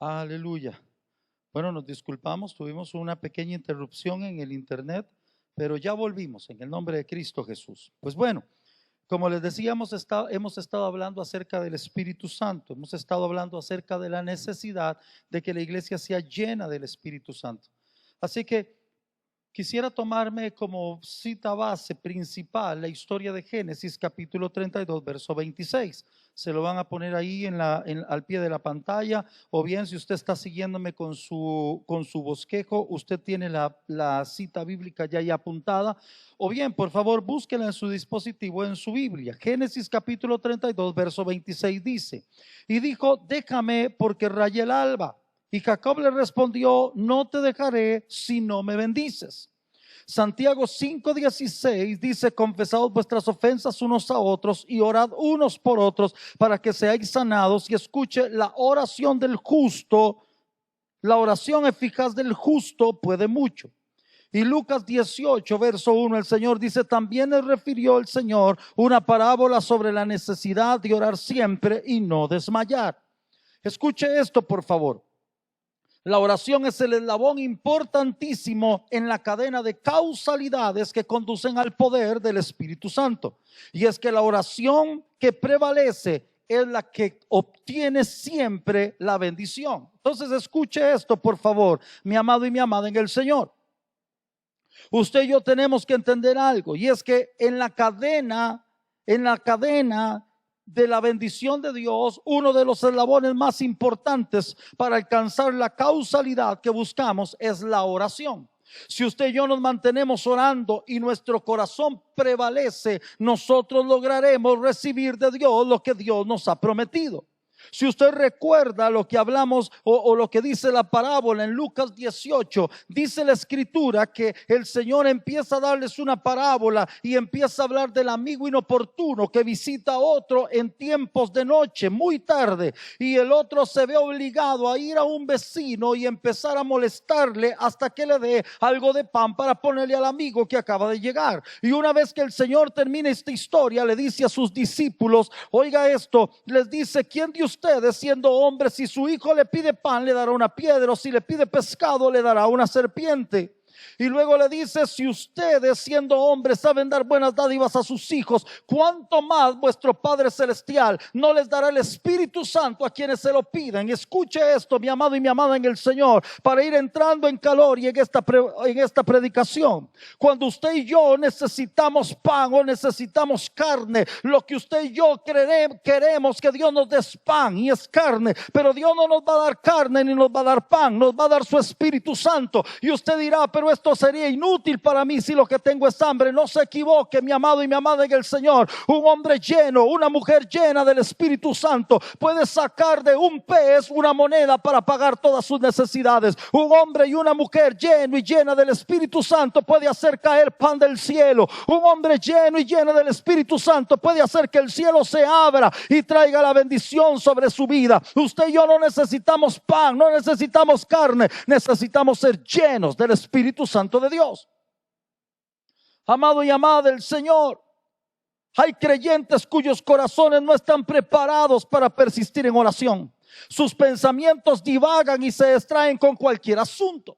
Aleluya. Bueno, nos disculpamos, tuvimos una pequeña interrupción en el internet, pero ya volvimos en el nombre de Cristo Jesús. Pues bueno, como les decíamos, hemos estado hablando acerca del Espíritu Santo, hemos estado hablando acerca de la necesidad de que la iglesia sea llena del Espíritu Santo. Así que quisiera tomarme como cita base principal la historia de Génesis capítulo 32, verso 26. Se lo van a poner ahí al pie de la pantalla, o bien si usted está siguiéndome con su bosquejo, usted tiene la cita bíblica ya ahí apuntada, o bien por favor búsquela en su dispositivo, en su Biblia. Génesis capítulo 32, verso 26 dice: y dijo, déjame porque raya el alba. Y Jacob le respondió, no te dejaré si no me bendices. Santiago 5:16 dice, confesad vuestras ofensas unos a otros y orad unos por otros para que seáis sanados. Y escuche, la oración del justo, la oración eficaz del justo puede mucho. Y Lucas 18, verso 1, el Señor dice, también le refirió el Señor una parábola sobre la necesidad de orar siempre y no desmayar. Escuche esto, por favor. La oración es el eslabón importantísimo en la cadena de causalidades que conducen al poder del Espíritu Santo. Y es que la oración que prevalece es la que obtiene siempre la bendición. Entonces escuche esto, por favor, mi amado y mi amada en el Señor. Usted y yo tenemos que entender algo, y es que en la cadena de la bendición de Dios, uno de los eslabones más importantes para alcanzar la causalidad que buscamos es la oración. Si usted y yo nos mantenemos orando y nuestro corazón prevalece, nosotros lograremos recibir de Dios lo que Dios nos ha prometido. Si usted recuerda lo que hablamos o lo que dice la parábola en Lucas 18, dice la escritura que el Señor empieza a darles una parábola y empieza a hablar del amigo inoportuno que visita a otro en tiempos de noche, muy tarde, y el otro se ve obligado a ir a un vecino y empezar a molestarle hasta que le dé algo de pan para ponerle al amigo que acaba de llegar. Y una vez que el Señor termina esta historia, le dice a sus discípulos, oiga esto, les dice, ¿quién de ustedes siendo hombres, si su hijo le pide pan le dará una piedra, o si le pide pescado le dará una serpiente? Y luego le dice, si ustedes siendo hombres saben dar buenas dádivas a sus hijos, ¿cuánto más vuestro Padre Celestial no les dará el Espíritu Santo a quienes se lo pidan? Escuche esto, mi amado y mi amada en el Señor, para ir entrando en calor y en esta predicación. Cuando usted y yo necesitamos pan o necesitamos carne, lo que usted y yo queremos que Dios nos dé pan y es carne, pero Dios no nos va a dar carne ni nos va a dar pan, nos va a dar su Espíritu Santo. Y usted dirá, pero esto sería inútil para mí si lo que tengo es hambre. No se equivoque, mi amado y mi amada en el Señor. Un hombre lleno, una mujer llena del Espíritu Santo puede sacar de un pez una moneda para pagar todas sus necesidades. Un hombre y una mujer lleno y llena del Espíritu Santo puede hacer caer pan del cielo. Un hombre lleno y lleno del Espíritu Santo puede hacer que el cielo se abra y traiga la bendición sobre su vida. Usted y yo no necesitamos pan, no necesitamos carne, necesitamos ser llenos del Espíritu Santo de Dios. Amado y amada del Señor, hay creyentes cuyos corazones no están preparados para persistir en oración. Sus pensamientos divagan y se distraen con cualquier asunto.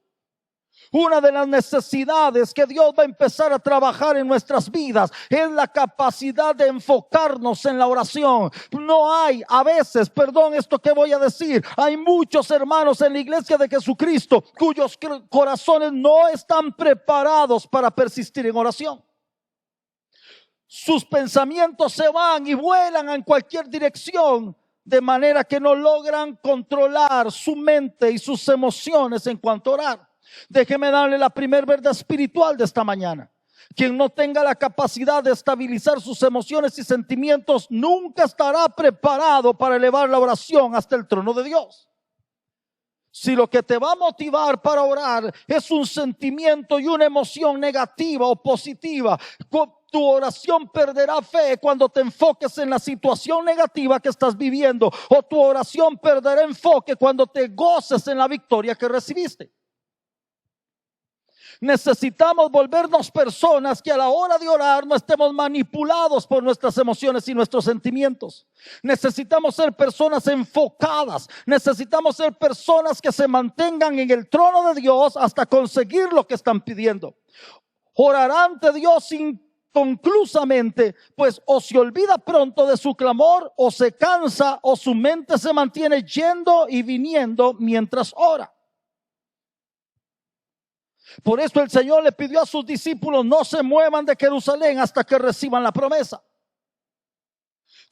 Una de las necesidades que Dios va a empezar a trabajar en nuestras vidas es la capacidad de enfocarnos en la oración. No hay, a veces, perdón esto que voy a decir, hay muchos hermanos en la iglesia de Jesucristo cuyos corazones no están preparados para persistir en oración. Sus pensamientos se van y vuelan en cualquier dirección, de manera que no logran controlar su mente y sus emociones en cuanto a orar. Déjeme darle la primer verdad espiritual de esta mañana. Quien no tenga la capacidad de estabilizar sus emociones y sentimientos nunca estará preparado para elevar la oración hasta el trono de Dios. Si lo que te va a motivar para orar es un sentimiento y una emoción negativa o positiva, tu oración perderá fe cuando te enfoques en la situación negativa que estás viviendo, o tu oración perderá enfoque cuando te goces en la victoria que recibiste. Necesitamos volvernos personas que a la hora de orar no estemos manipulados por nuestras emociones y nuestros sentimientos. Necesitamos ser personas enfocadas. Necesitamos ser personas que se mantengan en el trono de Dios hasta conseguir lo que están pidiendo. Orar ante Dios inconclusamente, pues o se olvida pronto de su clamor, o se cansa, o su mente se mantiene yendo y viniendo mientras ora. Por eso el Señor le pidió a sus discípulos: no se muevan de Jerusalén hasta que reciban la promesa.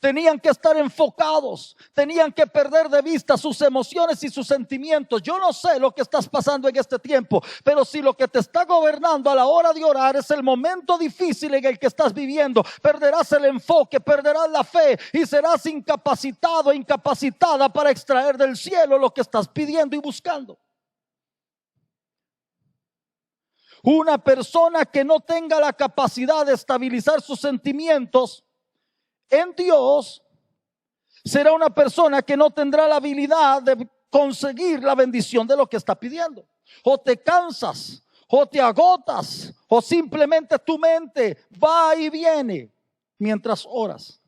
Tenían que estar enfocados, tenían que perder de vista sus emociones y sus sentimientos. Yo no sé lo que estás pasando en este tiempo, pero si lo que te está gobernando a la hora de orar es el momento difícil en el que estás viviendo, perderás el enfoque, perderás la fe y serás incapacitado, incapacitada para extraer del cielo lo que estás pidiendo y buscando. Una persona que no tenga la capacidad de estabilizar sus sentimientos en Dios será una persona que no tendrá la habilidad de conseguir la bendición de lo que está pidiendo. O te cansas, o te agotas, o simplemente tu mente va y viene mientras oras.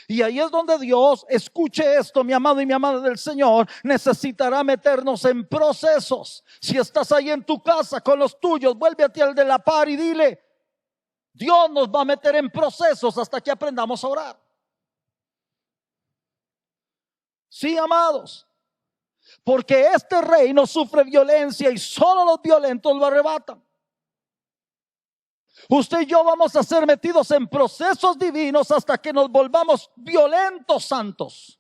Y ahí es donde Dios, escuche esto, mi amado y mi amada del Señor, necesitará meternos en procesos. Si estás ahí en tu casa con los tuyos, vuélvete al de la par y dile: Dios nos va a meter en procesos hasta que aprendamos a orar. Sí, amados, porque este reino sufre violencia y solo los violentos lo arrebatan. Usted y yo vamos a ser metidos en procesos divinos hasta que nos volvamos violentos santos.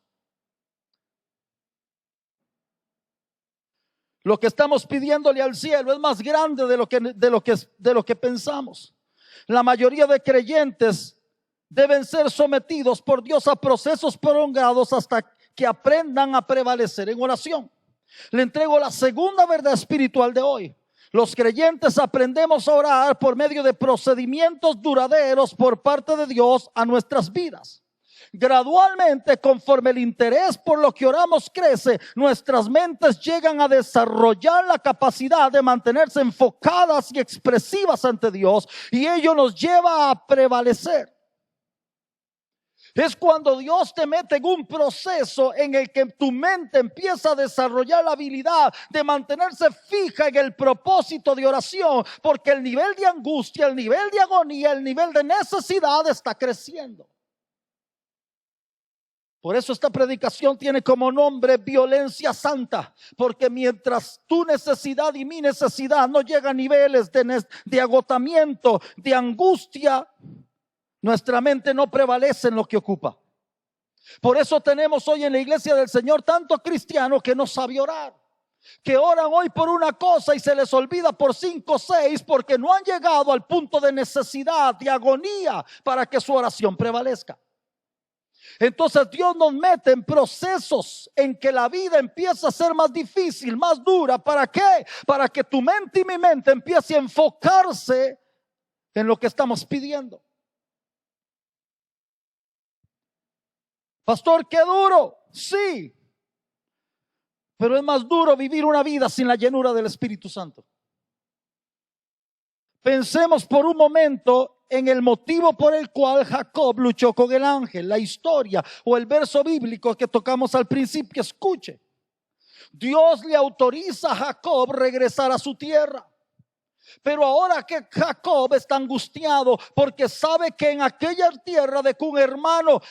Lo que estamos pidiéndole al cielo es más grande de lo que pensamos. La mayoría de creyentes deben ser sometidos por Dios a procesos prolongados hasta que aprendan a prevalecer en oración. Le entrego la segunda verdad espiritual de hoy. Los creyentes aprendemos a orar por medio de procedimientos duraderos por parte de Dios a nuestras vidas. Gradualmente, conforme el interés por lo que oramos crece, nuestras mentes llegan a desarrollar la capacidad de mantenerse enfocadas y expresivas ante Dios, y ello nos lleva a prevalecer. Es cuando Dios te mete en un proceso en el que tu mente empieza a desarrollar la habilidad de mantenerse fija en el propósito de oración, porque el nivel de angustia, el nivel de agonía, el nivel de necesidad está creciendo. Por eso esta predicación tiene como nombre violencia santa, porque mientras tu necesidad y mi necesidad no llegan a niveles de agotamiento, de angustia, nuestra mente no prevalece en lo que ocupa. Por eso tenemos hoy en la iglesia del Señor tanto cristiano que no sabe orar, que oran hoy por una cosa y se les olvida por 5 o 6 porque no han llegado al punto de necesidad, de agonía para que su oración prevalezca. Entonces Dios nos mete en procesos en que la vida empieza a ser más difícil, más dura. ¿Para qué? Para que tu mente y mi mente empiece a enfocarse en lo que estamos pidiendo. Pastor, qué duro. Sí, pero es más duro vivir una vida sin la llenura del Espíritu Santo. Pensemos por un momento en el motivo por el cual Jacob luchó con el ángel. La historia o el verso bíblico que tocamos al principio. Escuche: Dios le autoriza a Jacob regresar a su tierra. Pero ahora que Jacob está angustiado porque sabe que en aquella tierra dejó un hermano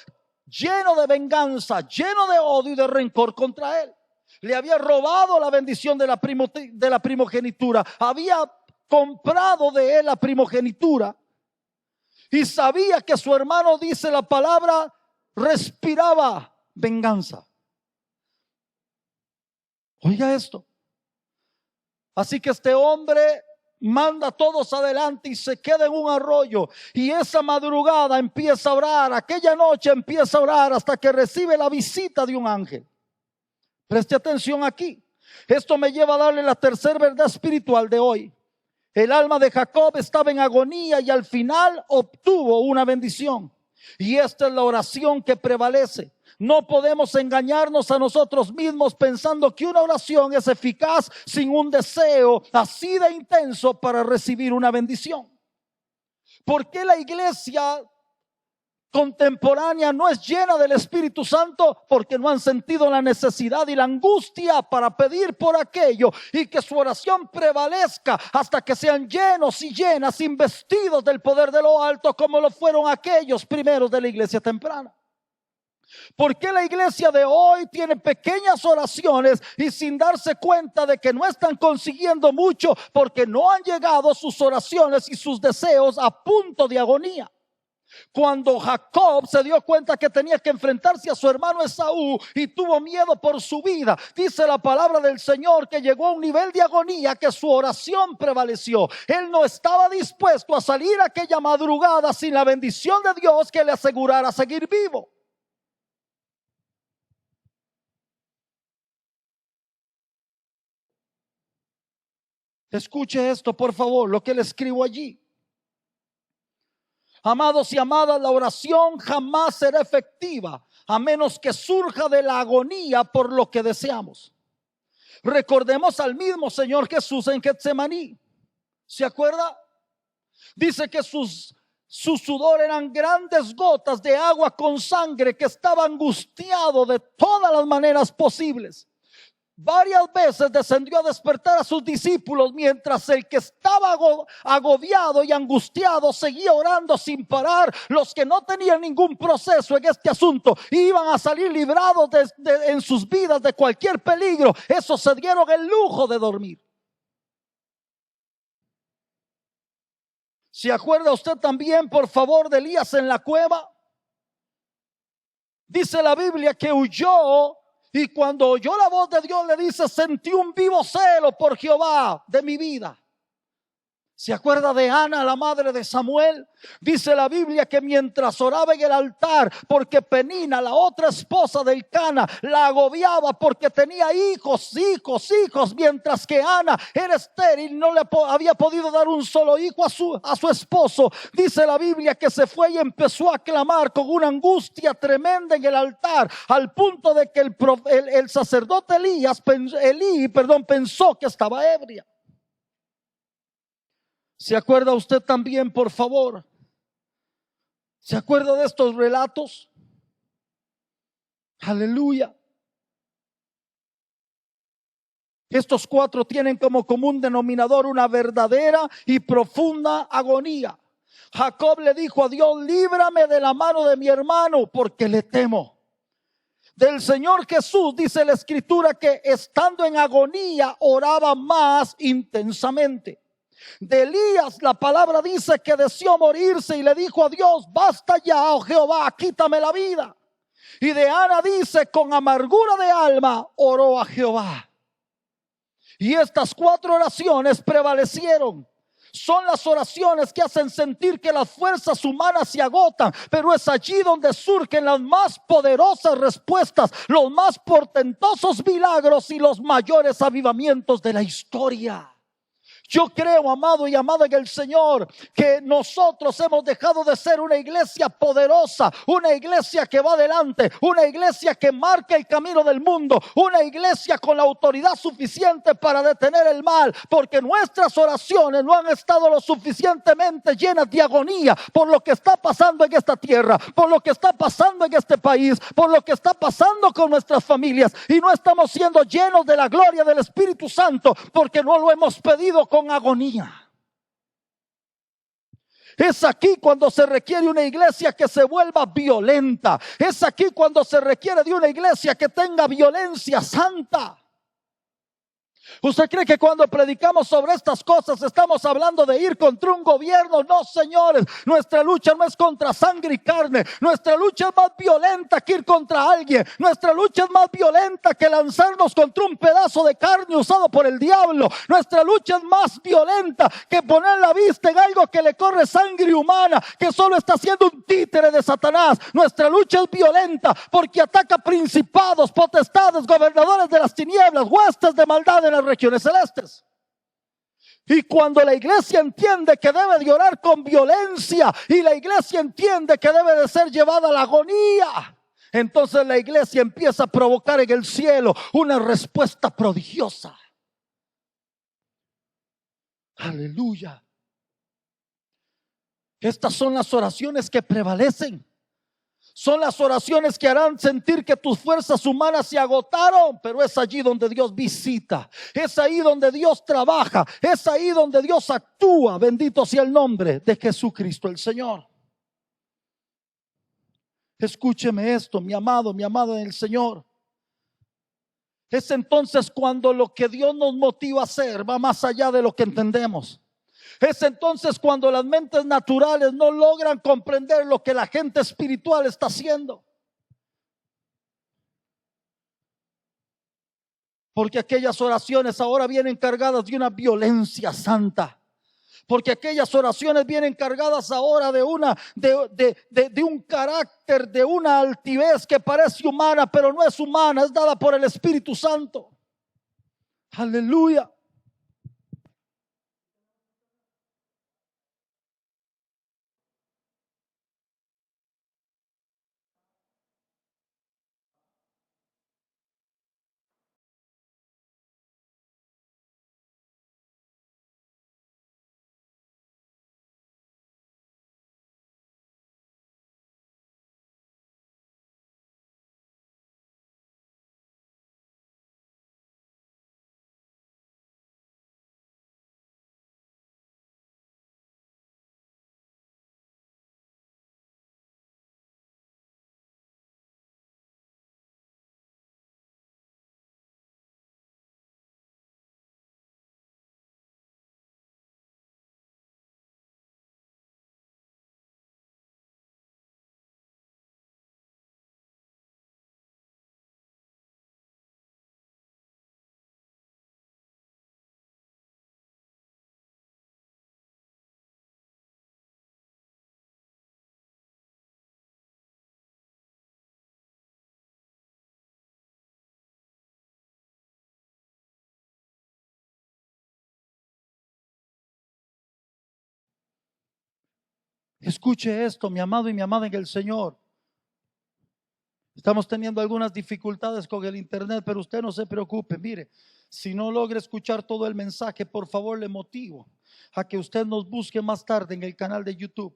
lleno de venganza, lleno de odio y de rencor contra él. Le había robado la bendición de la primogenitura. Había comprado de él la primogenitura. Y sabía que su hermano, dice la palabra, respiraba venganza. Oiga esto. Así que este hombre manda a todos adelante y se queda en un arroyo, y esa madrugada empieza a orar, aquella noche empieza a orar hasta que recibe la visita de un ángel. Preste atención aquí. Esto me lleva a darle la tercera verdad espiritual de hoy. El alma de Jacob estaba en agonía y al final obtuvo una bendición. Y esta es la oración que prevalece. No podemos engañarnos a nosotros mismos pensando que una oración es eficaz sin un deseo así de intenso para recibir una bendición. ¿Por qué la iglesia contemporánea no es llena del Espíritu Santo? Porque no han sentido la necesidad y la angustia para pedir por aquello, y que su oración prevalezca hasta que sean llenos y llenas, investidos del poder de lo alto, como lo fueron aquellos primeros de la iglesia temprana. ¿Por qué la iglesia de hoy tiene pequeñas oraciones y sin darse cuenta de que no están consiguiendo mucho? Porque no han llegado sus oraciones y sus deseos a punto de agonía. Cuando Jacob se dio cuenta que tenía que enfrentarse a su hermano Esaú y tuvo miedo por su vida, dice la palabra del Señor que llegó a un nivel de agonía que su oración prevaleció. Él no estaba dispuesto a salir aquella madrugada sin la bendición de Dios que le asegurara seguir vivo. Escuche esto, por favor, lo que le escribo allí. Amados y amadas, la oración jamás será efectiva a menos que surja de la agonía por lo que deseamos. Recordemos al mismo Señor Jesús en Getsemaní. ¿Se acuerda? Dice que su sudor eran grandes gotas de agua con sangre, que estaba angustiado de todas las maneras posibles. Varias veces descendió a despertar a sus discípulos, mientras el que estaba agobiado y angustiado seguía orando sin parar. Los que no tenían ningún proceso en este asunto iban a salir librados en sus vidas de cualquier peligro. Esos se dieron el lujo de dormir. ¿Se acuerda usted también, por favor, de Elías en la cueva? Dice la Biblia que huyó. Y cuando oyó la voz de Dios le dice: sentí un vivo celo por Jehová de mi vida. ¿Se acuerda de Ana, la madre de Samuel? Dice la Biblia que mientras oraba en el altar, porque Penina, la otra esposa del Cana, la agobiaba porque tenía hijos, mientras que Ana era estéril, no le había podido dar un solo hijo a su esposo. Dice la Biblia que se fue y empezó a clamar con una angustia tremenda en el altar, al punto de que el sacerdote Elí pensó que estaba ebria. ¿Se acuerda usted también, por favor? ¿Se acuerda de estos relatos? Aleluya. Estos cuatro tienen como común denominador una verdadera y profunda agonía. Jacob le dijo a Dios: líbrame de la mano de mi hermano, porque le temo. Del Señor Jesús dice la Escritura que estando en agonía oraba más intensamente. De Elías la palabra dice que deseó morirse y le dijo a Dios: basta ya, oh Jehová, quítame la vida. Y de Ana dice: con amargura de alma oró a Jehová. Y estas cuatro oraciones prevalecieron. Son las oraciones que hacen sentir que las fuerzas humanas se agotan, pero es allí donde surgen las más poderosas respuestas, los más portentosos milagros y los mayores avivamientos de la historia. Yo creo, amado y amada en el Señor, que nosotros hemos dejado de ser una iglesia poderosa, una iglesia que va adelante, una iglesia que marca el camino del mundo, una iglesia con la autoridad suficiente para detener el mal, porque nuestras oraciones no han estado lo suficientemente llenas de agonía por lo que está pasando en esta tierra, por lo que está pasando en este país, por lo que está pasando con nuestras familias, y no estamos siendo llenos de la gloria del Espíritu Santo porque no lo hemos pedido con agonía. Es aquí cuando se requiere una iglesia que se vuelva violenta. Es aquí cuando se requiere de una iglesia que tenga violencia santa. ¿Usted cree que cuando predicamos sobre estas cosas estamos hablando de ir contra un gobierno? No, señores, nuestra lucha no es contra sangre y carne. Nuestra lucha es más violenta que ir contra alguien. Nuestra lucha es más violenta que lanzarnos contra un pedazo de carne usado por el diablo. Nuestra lucha es más violenta que poner la vista en algo que le corre sangre humana, que solo está siendo un títere de Satanás. Nuestra lucha es violenta porque ataca principados, potestades, gobernadores de las tinieblas, huestes de maldad en las regiones celestes. Y cuando la iglesia entiende que debe de orar con violencia, y la iglesia entiende que debe de ser llevada a la agonía, entonces la iglesia empieza a provocar en el cielo una respuesta prodigiosa. Aleluya. Estas son las oraciones que prevalecen. Son las oraciones que harán sentir que tus fuerzas humanas se agotaron, pero es allí donde Dios visita, es ahí donde Dios trabaja, es ahí donde Dios actúa. Bendito sea el nombre de Jesucristo el Señor. Escúcheme esto, mi amado, mi amada en el Señor. Es entonces cuando lo que Dios nos motiva a hacer va más allá de lo que entendemos. Es entonces cuando las mentes naturales no logran comprender lo que la gente espiritual está haciendo. Porque aquellas oraciones ahora vienen cargadas de una violencia santa. Porque aquellas oraciones vienen cargadas ahora de un carácter, de una altivez que parece humana, pero no es humana, es dada por el Espíritu Santo. Aleluya. Escuche esto, mi amado y mi amada en el Señor. Estamos teniendo algunas dificultades con el internet, pero usted no se preocupe. Mire, si no logra escuchar todo el mensaje, por favor le motivo a que usted nos busque más tarde en el canal de YouTube.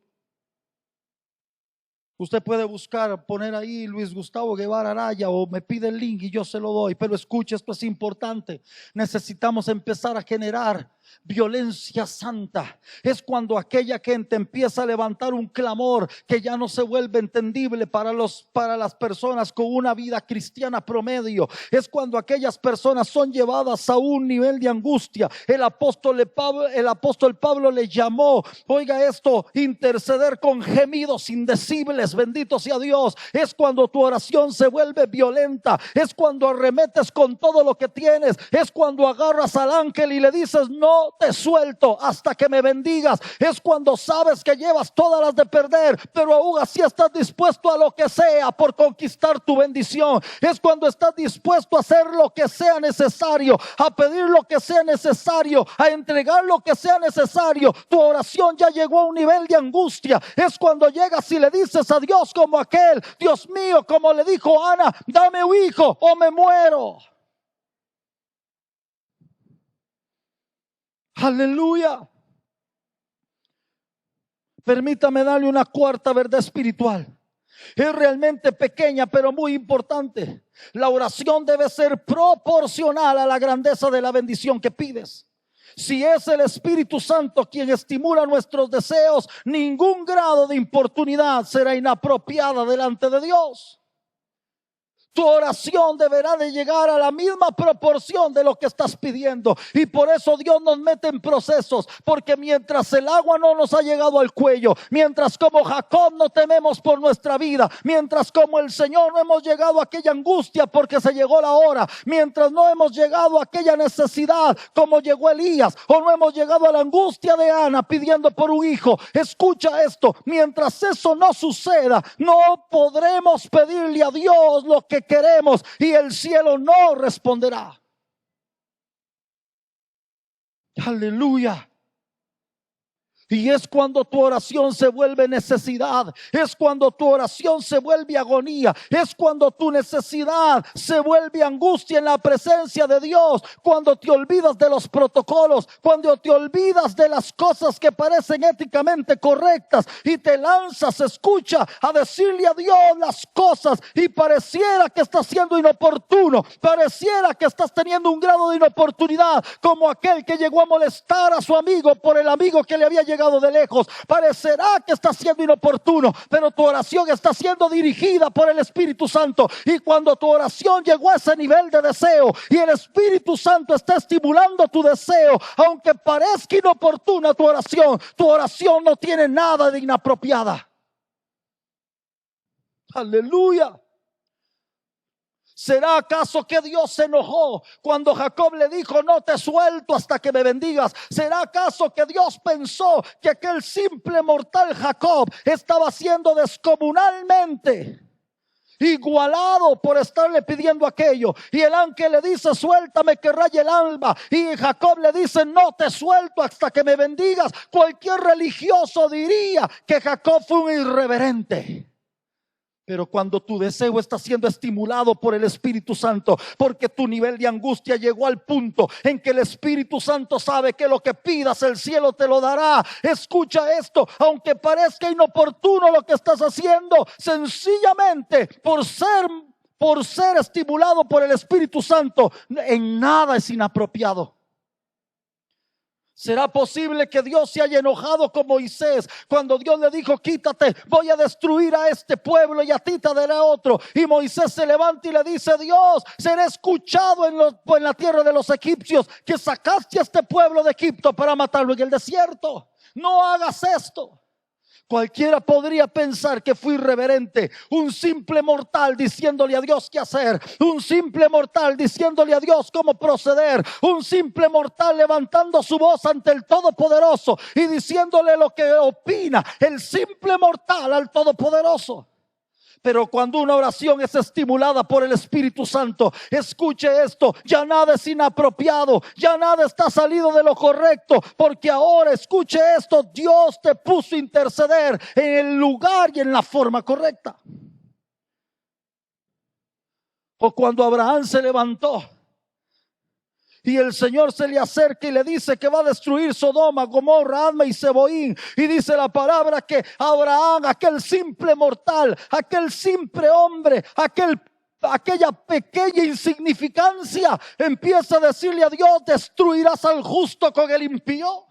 Usted puede buscar, poner ahí Luis Gustavo Guevara Araya o me pide el link y yo se lo doy. Pero escuche, esto es importante. Necesitamos empezar a generar violencia santa. Es cuando aquella gente empieza a levantar un clamor que ya no se vuelve entendible para las personas con una vida cristiana promedio. Es cuando aquellas personas son llevadas a un nivel de angustia. El apóstol Pablo le llamó, oiga esto, interceder con gemidos indecibles. Bendito sea Dios. Es cuando tu oración se vuelve violenta. Es cuando arremetes con todo lo que tienes. Es cuando agarras al ángel y le dices: no te suelto hasta que me bendigas. Es cuando sabes que llevas todas las de perder, pero aún así estás dispuesto a lo que sea por conquistar tu bendición. Es cuando estás dispuesto a hacer lo que sea necesario, a pedir lo que sea necesario, a entregar lo que sea necesario. Tu oración ya llegó a un nivel de angustia. Es cuando llegas y le dices a Dios como aquel: Dios mío, como le dijo Ana, dame un hijo o me muero. Aleluya. Permítame darle una cuarta verdad espiritual. Es realmente pequeña, pero muy importante. La oración debe ser proporcional a la grandeza de la bendición que pides. Si es el Espíritu Santo quien estimula nuestros deseos, ningún grado de importunidad será inapropiada delante de Dios. Tu oración deberá de llegar a la misma proporción de lo que estás pidiendo. Y por eso Dios nos mete en procesos. Porque mientras el agua no nos ha llegado al cuello, mientras como Jacob no tememos por nuestra vida, mientras como el Señor no hemos llegado a aquella angustia porque se llegó la hora, mientras no hemos llegado a aquella necesidad como llegó Elías, o no hemos llegado a la angustia de Ana pidiendo por un hijo. Escucha esto, mientras eso no suceda, no podremos pedirle a Dios lo que queremos y el cielo no responderá. Aleluya. Y es cuando tu oración se vuelve necesidad, es cuando tu oración se vuelve agonía, es cuando tu necesidad se vuelve angustia en la presencia de Dios, cuando te olvidas de los protocolos, cuando te olvidas de las cosas que parecen éticamente correctas y te lanzas, escucha, a decirle a Dios las cosas y pareciera que estás siendo inoportuno, pareciera que estás teniendo un grado de inoportunidad como aquel que llegó a molestar a su amigo por el amigo que le había llegado de lejos. Parecerá que está siendo inoportuno, pero tu oración está siendo dirigida por el Espíritu Santo. Y cuando tu oración llegó a ese nivel de deseo y el Espíritu Santo está estimulando tu deseo, aunque parezca inoportuna tu oración no tiene nada de inapropiada. Aleluya. ¿Será acaso que Dios se enojó cuando Jacob le dijo: no te suelto hasta que me bendigas? ¿Será acaso que Dios pensó que aquel simple mortal Jacob estaba siendo descomunalmente igualado por estarle pidiendo aquello? Y el ángel le dice: suéltame que raye el alba, y Jacob le dice: no te suelto hasta que me bendigas. Cualquier religioso diría que Jacob fue un irreverente. Pero cuando tu deseo está siendo estimulado por el Espíritu Santo, porque tu nivel de angustia llegó al punto en que el Espíritu Santo sabe que lo que pidas el cielo te lo dará. Escucha esto, aunque parezca inoportuno lo que estás haciendo, sencillamente por ser estimulado por el Espíritu Santo, en nada es inapropiado. ¿Será posible que Dios se haya enojado con Moisés cuando Dios le dijo: quítate, voy a destruir a este pueblo y a ti te daré otro? Y Moisés se levanta y le dice: Dios, seré escuchado en la tierra de los egipcios, que sacaste a este pueblo de Egipto para matarlo en el desierto. No hagas esto. Cualquiera podría pensar que fui irreverente, un simple mortal diciéndole a Dios qué hacer, un simple mortal diciéndole a Dios cómo proceder, un simple mortal levantando su voz ante el Todopoderoso y diciéndole lo que opina el simple mortal al Todopoderoso. Pero cuando una oración es estimulada por el Espíritu Santo, escuche esto, ya nada es inapropiado, ya nada está salido de lo correcto, porque ahora, escuche esto, Dios te puso a interceder en el lugar y en la forma correcta. O cuando Abraham se levantó y el Señor se le acerca y le dice que va a destruir Sodoma, Gomorra, Adma y Zeboín. Y dice la palabra que Abraham, aquel simple mortal, aquel simple hombre, aquella pequeña insignificancia, empieza a decirle a Dios: destruirás al justo con el impío.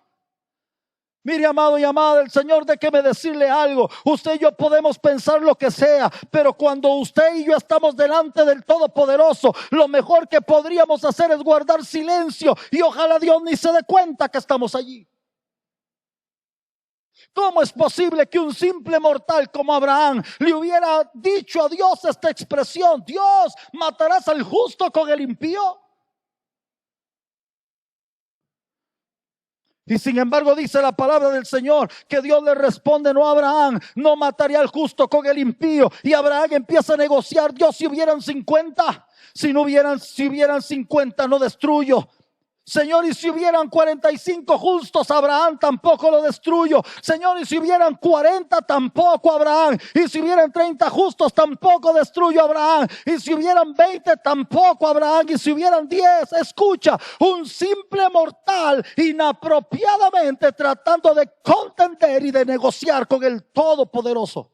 Mire, amado y amada, el Señor, déjeme decirle algo. Usted y yo podemos pensar lo que sea, pero cuando usted y yo estamos delante del Todopoderoso, lo mejor que podríamos hacer es guardar silencio, y ojalá Dios ni se dé cuenta que estamos allí. ¿Cómo es posible que un simple mortal como Abraham le hubiera dicho a Dios esta expresión: Dios, matarás al justo con el impío? Y sin embargo dice la palabra del Señor que Dios le responde: no, Abraham, no mataré al justo con el impío. Y Abraham empieza a negociar: Dios, si hubieran 50, si hubieran 50 no destruyo. Señor, y si hubieran 45 justos, Abraham, tampoco lo destruyo. Señor, y si hubieran 40, tampoco, Abraham. Y si hubieran 30 justos, tampoco destruyo, Abraham. Y si hubieran 20, tampoco, Abraham. Y si hubieran 10, escucha, un simple mortal inapropiadamente tratando de contender y de negociar con el Todopoderoso.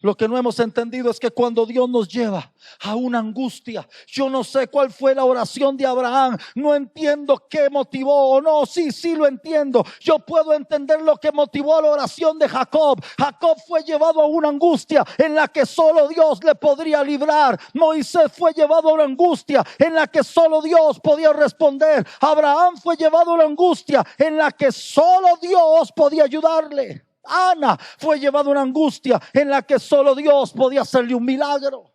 Lo que no hemos entendido es que cuando Dios nos lleva a una angustia, yo no sé cuál fue la oración de Abraham, no entiendo qué motivó, o no, sí lo entiendo. Yo puedo entender lo que motivó la oración de Jacob. Jacob fue llevado a una angustia en la que solo Dios le podría librar. Moisés fue llevado a una angustia en la que solo Dios podía responder. Abraham fue llevado a una angustia en la que solo Dios podía ayudarle. Ana fue llevada a una angustia en la que solo Dios podía hacerle un milagro.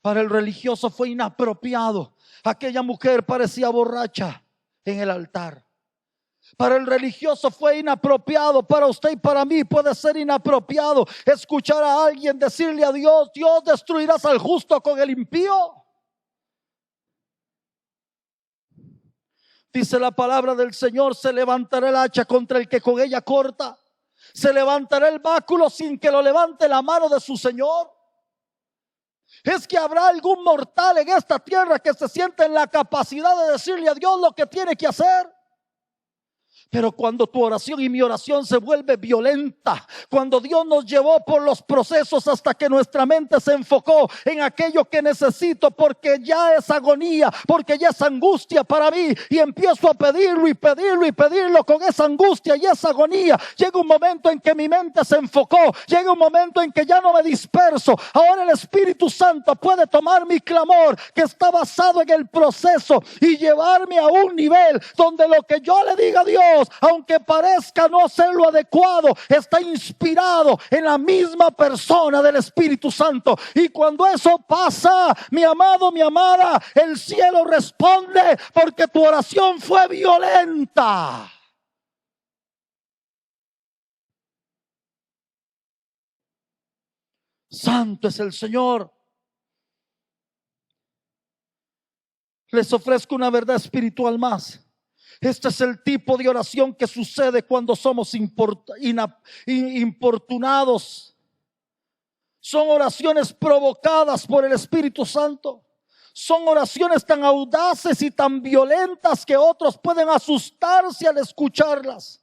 Para el religioso fue inapropiado. Aquella mujer parecía borracha en el altar. Para el religioso fue inapropiado. Para usted y para mí puede ser inapropiado escuchar a alguien decirle a Dios: Dios, destruirás al justo con el impío. Dice la palabra del Señor: se levantará el hacha contra el que con ella corta, se levantará el báculo sin que lo levante la mano de su Señor. Es que habrá algún mortal en esta tierra que se sienta en la capacidad de decirle a Dios lo que tiene que hacer. Pero cuando tu oración y mi oración se vuelve violenta, cuando Dios nos llevó por los procesos hasta que nuestra mente se enfocó en aquello que necesito, porque ya es agonía, porque ya es angustia para mí, y empiezo a pedirlo y pedirlo y pedirlo con esa angustia y esa agonía, llega un momento en que mi mente se enfocó, llega un momento en que ya no me disperso. Ahora el Espíritu Santo puede tomar mi clamor que está basado en el proceso y llevarme a un nivel donde lo que yo le diga a Dios, aunque parezca no ser lo adecuado, está inspirado en la misma persona del Espíritu Santo. Y cuando eso pasa, mi amado, mi amada, el cielo responde porque tu oración fue violenta. Santo es el Señor. Les ofrezco una verdad espiritual más. Este es el tipo de oración que sucede cuando somos importunados. Son oraciones provocadas por el Espíritu Santo. Son oraciones tan audaces y tan violentas que otros pueden asustarse al escucharlas.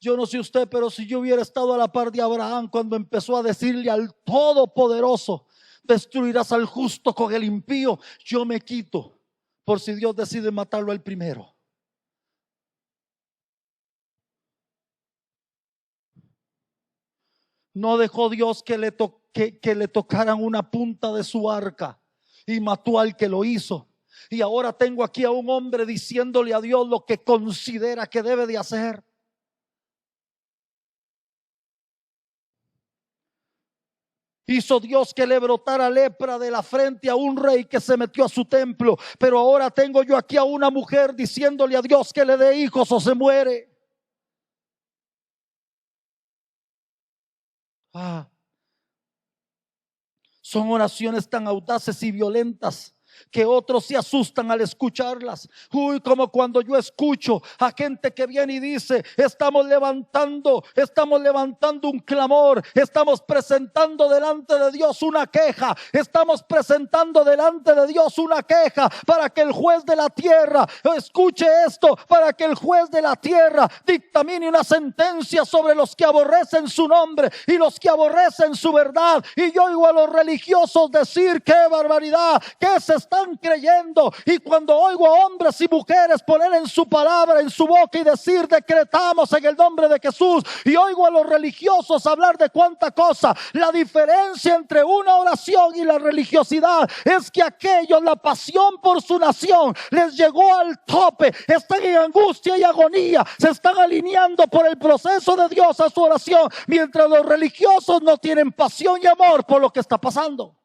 Yo no sé usted, pero si yo hubiera estado a la par de Abraham cuando empezó a decirle al Todopoderoso: destruirás al justo con el impío, yo me quito por si Dios decide matarlo el primero. No dejó Dios que le tocaran una punta de su arca y mató al que lo hizo. Y ahora tengo aquí a un hombre diciéndole a Dios lo que considera que debe de hacer. Hizo Dios que le brotara lepra de la frente a un rey que se metió a su templo. Pero ahora tengo yo aquí a una mujer diciéndole a Dios que le dé hijos o se muere. Son oraciones tan audaces y violentas que otros se asustan al escucharlas. Como cuando yo escucho a gente que viene y dice: estamos levantando un clamor, estamos presentando delante de Dios una queja, estamos presentando delante de Dios una queja para que el juez de la tierra escuche esto, para que el juez de la tierra dictamine una sentencia sobre los que aborrecen su nombre y los que aborrecen su verdad. Y yo oigo a los religiosos decir: qué barbaridad, que se están creyendo. Y cuando oigo a hombres y mujeres poner en su palabra, en su boca, y decir: decretamos en el nombre de Jesús, y oigo a los religiosos hablar de cuánta cosa. La diferencia entre una oración y la religiosidad es que aquellos, la pasión por su nación les llegó al tope, están en angustia y agonía, se están alineando por el proceso de Dios a su oración, mientras los religiosos no tienen pasión y amor por lo que está pasando.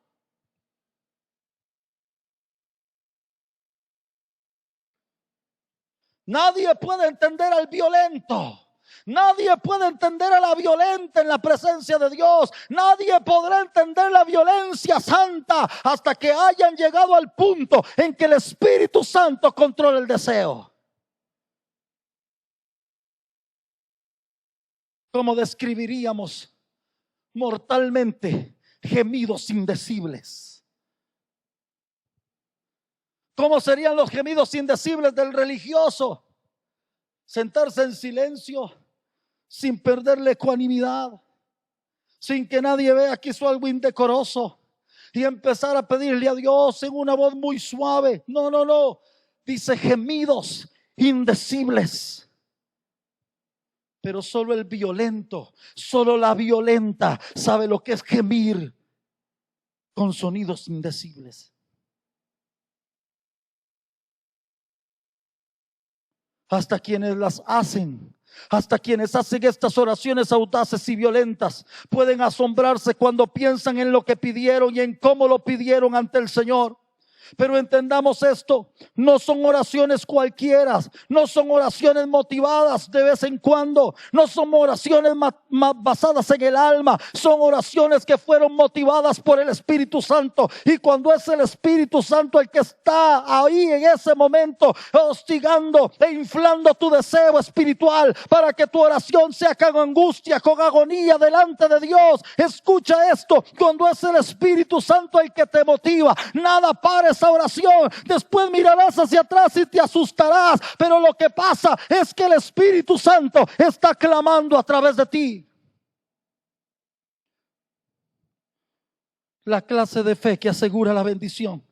Nadie puede entender al violento. Nadie puede entender a la violenta en la presencia de Dios. Nadie podrá entender la violencia santa hasta que hayan llegado al punto en que el Espíritu Santo controla el deseo. ¿Cómo describiríamos mortalmente gemidos indecibles? ¿Cómo serían los gemidos indecibles del religioso? Sentarse en silencio, sin perder la ecuanimidad, sin que nadie vea que hizo algo indecoroso, y empezar a pedirle a Dios en una voz muy suave. No. Dice gemidos indecibles. Pero solo el violento, solo la violenta sabe lo que es gemir con sonidos indecibles. Hasta quienes las hacen, hasta quienes hacen estas oraciones audaces y violentas, pueden asombrarse cuando piensan en lo que pidieron y en cómo lo pidieron ante el Señor. Pero entendamos esto, no son oraciones cualquiera, no son oraciones motivadas de vez en cuando, no son oraciones basadas en el alma, son oraciones que fueron motivadas por el Espíritu Santo. Y cuando es el Espíritu Santo el que está ahí en ese momento, hostigando e inflando tu deseo espiritual para que tu oración sea con angustia, con agonía delante de Dios. Escucha esto, cuando es el Espíritu Santo el que te motiva, nada para esa oración. Después mirarás hacia atrás y te asustarás, pero lo que pasa es que el Espíritu Santo está clamando a través de ti. La clase de fe que asegura la bendición.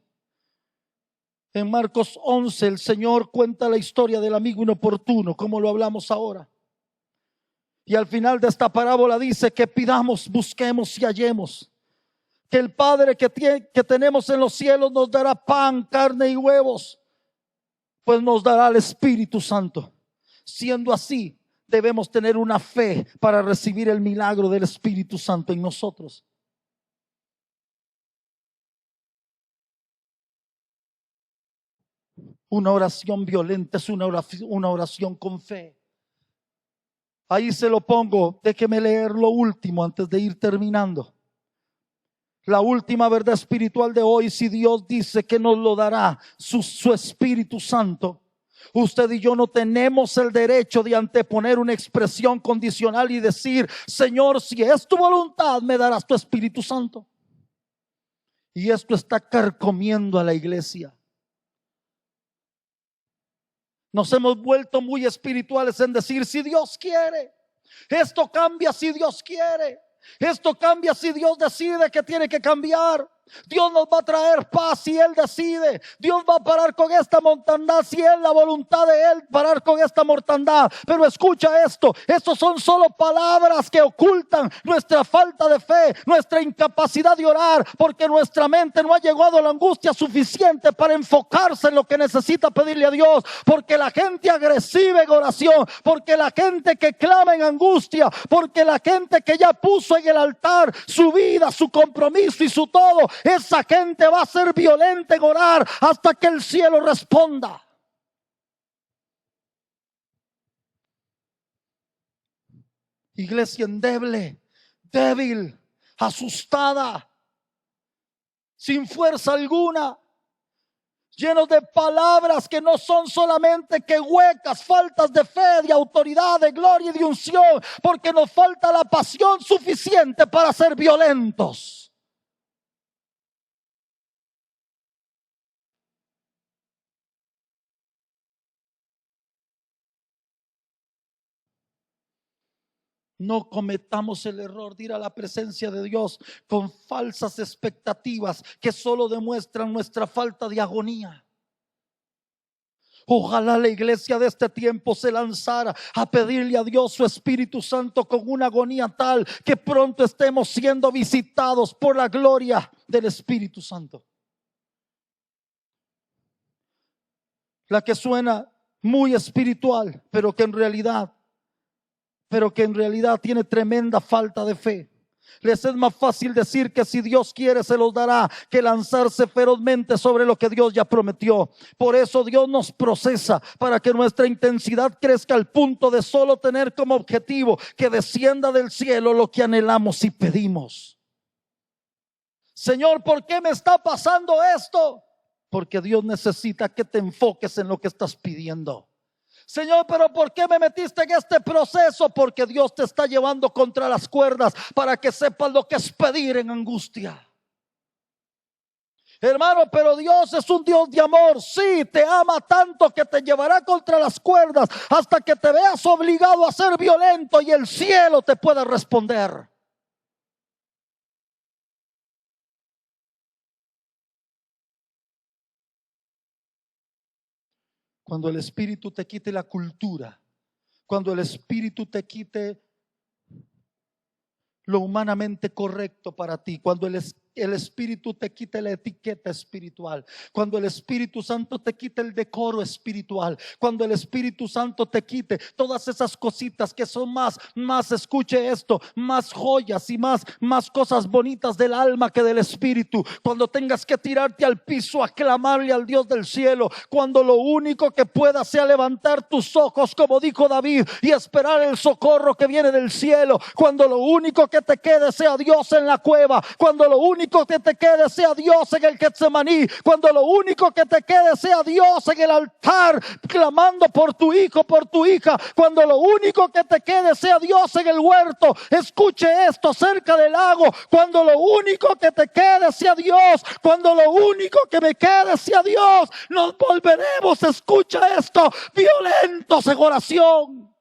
En Marcos 11 el Señor cuenta la historia del amigo inoportuno, como lo hablamos ahora. Y al final de esta parábola dice que pidamos, busquemos y hallemos. Que el Padre que tenemos en los cielos nos dará pan, carne y huevos, pues nos dará el Espíritu Santo. Siendo así, debemos tener una fe para recibir el milagro del Espíritu Santo en nosotros. Una oración violenta es una oración con fe. Ahí se lo pongo, déjeme leer lo último antes de ir terminando. La última verdad espiritual de hoy, si Dios dice que nos lo dará su Espíritu Santo, usted y yo no tenemos el derecho de anteponer una expresión condicional y decir, Señor, si es tu voluntad, me darás tu Espíritu Santo. Y esto está carcomiendo a la iglesia. Nos hemos vuelto muy espirituales en decir, si Dios quiere, esto cambia si Dios quiere. Esto cambia si Dios decide que tiene que cambiar. Dios nos va a traer paz si Él decide. Dios va a parar con esta mortandad si es la voluntad de Él parar con esta mortandad. Pero escucha esto, estos son solo palabras que ocultan nuestra falta de fe, nuestra incapacidad de orar, porque nuestra mente no ha llegado a la angustia suficiente para enfocarse en lo que necesita pedirle a Dios. Porque la gente agresiva en oración, porque la gente que clama en angustia, porque la gente que ya puso en el altar su vida, su compromiso y su todo, esa gente va a ser violenta en orar hasta que el cielo responda. Iglesia endeble, débil, asustada, sin fuerza alguna, llenos de palabras que no son solamente que huecas, faltas de fe, de autoridad, de gloria y de unción, porque nos falta la pasión suficiente para ser violentos. No cometamos el error de ir a la presencia de Dios con falsas expectativas que solo demuestran nuestra falta de agonía. Ojalá la iglesia de este tiempo se lanzara a pedirle a Dios su Espíritu Santo con una agonía tal que pronto estemos siendo visitados por la gloria del Espíritu Santo. La que suena muy espiritual, pero que en realidad tiene tremenda falta de fe. Les es más fácil decir que si Dios quiere se los dará, que lanzarse ferozmente sobre lo que Dios ya prometió. Por eso Dios nos procesa para que nuestra intensidad crezca al punto de solo tener como objetivo que descienda del cielo lo que anhelamos y pedimos. Señor, ¿por qué me está pasando esto? Porque Dios necesita que te enfoques en lo que estás pidiendo. Señor, pero ¿por qué me metiste en este proceso? Porque Dios te está llevando contra las cuerdas para que sepas lo que es pedir en angustia. Hermano, pero Dios es un Dios de amor. Sí, te ama tanto que te llevará contra las cuerdas hasta que te veas obligado a ser violento y el cielo te pueda responder. Cuando el Espíritu te quite la cultura, cuando el Espíritu te quite lo humanamente correcto para ti, cuando el el Espíritu te quite la etiqueta espiritual, cuando el Espíritu Santo te quite el decoro espiritual, cuando el Espíritu Santo te quite todas esas cositas que son más, escuche esto, más joyas y más cosas bonitas del alma que del Espíritu, cuando tengas que tirarte al piso a clamarle al Dios del cielo, cuando lo único que puedas sea levantar tus ojos, como dijo David, y esperar el socorro que viene del cielo, cuando lo único que te quede sea Dios en la cueva, cuando lo único que te quede sea Dios en el Getsemaní, cuando lo único que te quede sea Dios en el altar clamando por tu hijo, por tu hija, cuando lo único que te quede sea Dios en el huerto, escuche esto, cerca del lago, cuando lo único que te quede sea Dios, cuando lo único que me quede sea Dios, nos volveremos, escucha esto, violentos en oración.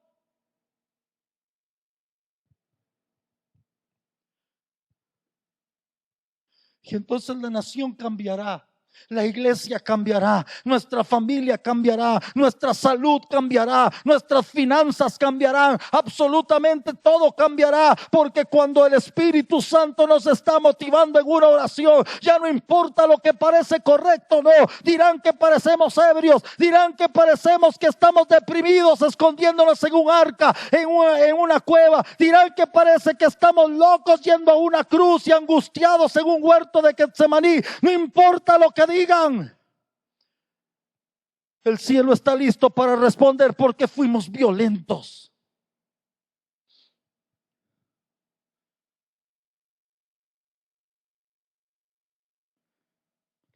Y entonces la nación cambiará, la iglesia cambiará, nuestra familia cambiará, nuestra salud cambiará, nuestras finanzas cambiarán, absolutamente todo cambiará, porque cuando el Espíritu Santo nos está motivando en una oración, ya no importa lo que parece correcto, no, dirán que parecemos ebrios, dirán que parecemos que estamos deprimidos, escondiéndonos en un arca, en una cueva, dirán que parece que estamos locos yendo a una cruz y angustiados en un huerto de Getsemaní, no importa lo que digan, el cielo está listo para responder, porque fuimos violentos.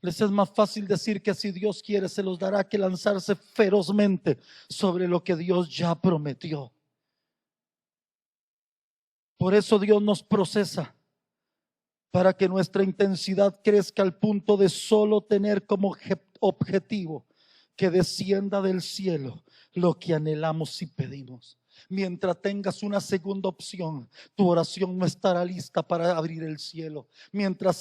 Les es más fácil decir que si Dios quiere se los dará, que lanzarse ferozmente sobre lo que Dios ya prometió. Por eso Dios nos procesa, para que nuestra intensidad crezca al punto de solo tener como objetivo que descienda del cielo lo que anhelamos y pedimos. Mientras tengas una segunda opción, tu oración no estará lista para abrir el cielo. Mientras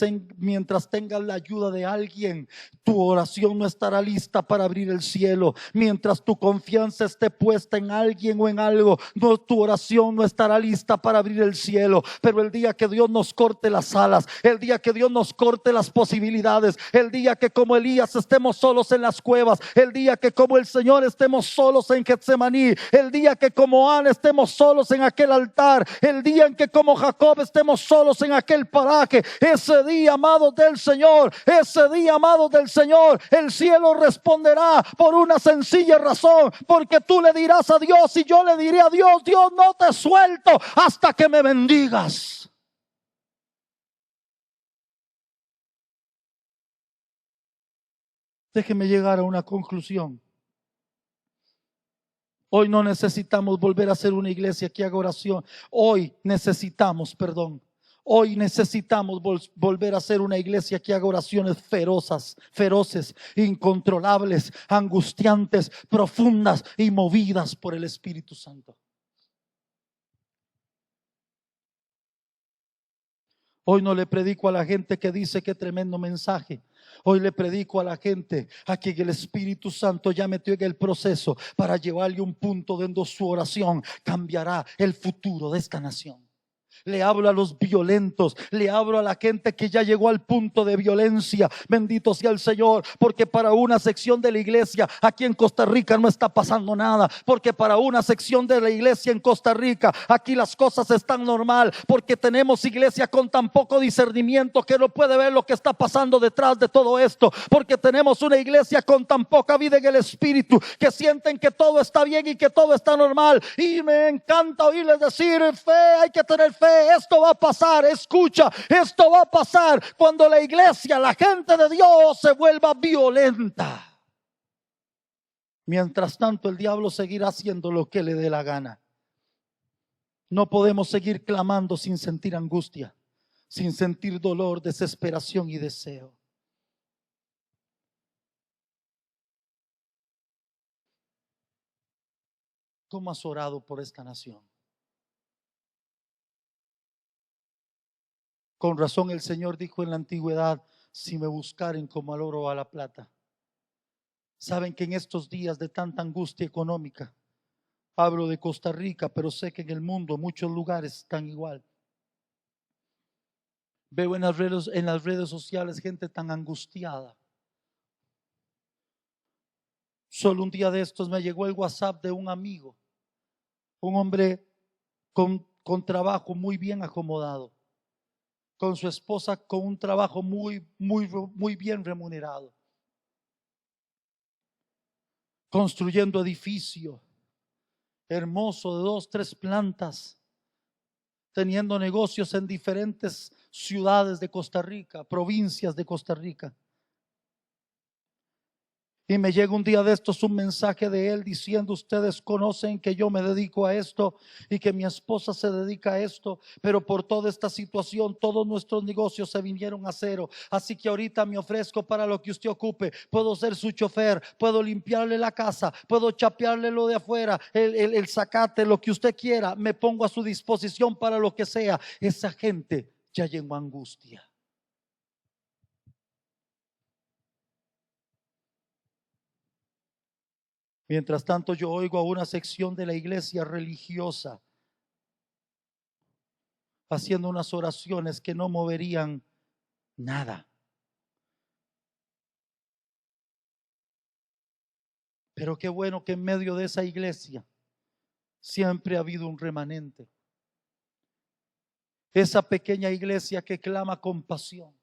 tengas la ayuda de alguien, tu oración no estará lista para abrir el cielo. Mientras tu confianza esté puesta en alguien o en algo, tu oración no estará lista para abrir el cielo. Pero el día que Dios nos corte las alas, el día que Dios nos corte las posibilidades, el día que como Elías estemos solos en las cuevas, el día que como el Señor estemos solos en Getsemaní, el día que como Ana estemos solos en aquel altar, el día en que como Jacob estemos solos en aquel paraje, ese día, amados del Señor, ese día, amados del Señor, el cielo responderá por una sencilla razón, porque tú le dirás a Dios y yo le diré a Dios: Dios, no te suelto hasta que me bendigas. Déjeme llegar a una conclusión. Hoy no necesitamos volver a ser una iglesia que haga oración. Hoy necesitamos volver a ser una iglesia que haga oraciones feroces, incontrolables, angustiantes, profundas y movidas por el Espíritu Santo. Hoy no le predico a la gente que dice qué tremendo mensaje. Hoy le predico a la gente a que el Espíritu Santo ya metió en el proceso para llevarle un punto donde su oración cambiará el futuro de esta nación. Le hablo a los violentos, le hablo a la gente que ya llegó al punto de violencia. Bendito sea el Señor, porque para una sección de la iglesia aquí en Costa Rica no está pasando nada, porque para una sección de la iglesia en Costa Rica aquí las cosas están normal, porque tenemos iglesia con tan poco discernimiento que no puede ver lo que está pasando detrás de todo esto, porque tenemos una iglesia con tan poca vida en el Espíritu que sienten que todo está bien y que todo está normal. Y me encanta oírles decir: fe, hay que tener fe, esto va a pasar. Escucha, esto va a pasar cuando la iglesia, la gente de Dios, se vuelva violenta. Mientras tanto, el diablo seguirá haciendo lo que le dé la gana. No podemos seguir clamando sin sentir angustia, sin sentir dolor, desesperación y deseo. ¿Cómo has orado por esta nación? Con razón el Señor dijo en la antigüedad: si me buscaren como al oro o a la plata. Saben que en estos días de tanta angustia económica, hablo de Costa Rica, pero sé que en el mundo muchos lugares están igual. Veo en las redes sociales gente tan angustiada. Solo un día de estos me llegó el WhatsApp de un amigo, un hombre con trabajo muy bien acomodado, con su esposa con un trabajo muy bien remunerado, construyendo edificio hermoso de 2, 3 plantas, teniendo negocios en diferentes ciudades de Costa Rica, provincias de Costa Rica. Y me llega un día de estos un mensaje de él diciendo: ustedes conocen que yo me dedico a esto y que mi esposa se dedica a esto, pero por toda esta situación todos nuestros negocios se vinieron a cero. Así que ahorita me ofrezco para lo que usted ocupe. Puedo ser su chofer, puedo limpiarle la casa, puedo chapearle lo de afuera, el zacate, lo que usted quiera. Me pongo a su disposición para lo que sea. Esa gente ya llegó a angustia. Mientras tanto, yo oigo a una sección de la iglesia religiosa haciendo unas oraciones que no moverían nada. Pero qué bueno que en medio de esa iglesia siempre ha habido un remanente. Esa pequeña iglesia que clama con pasión.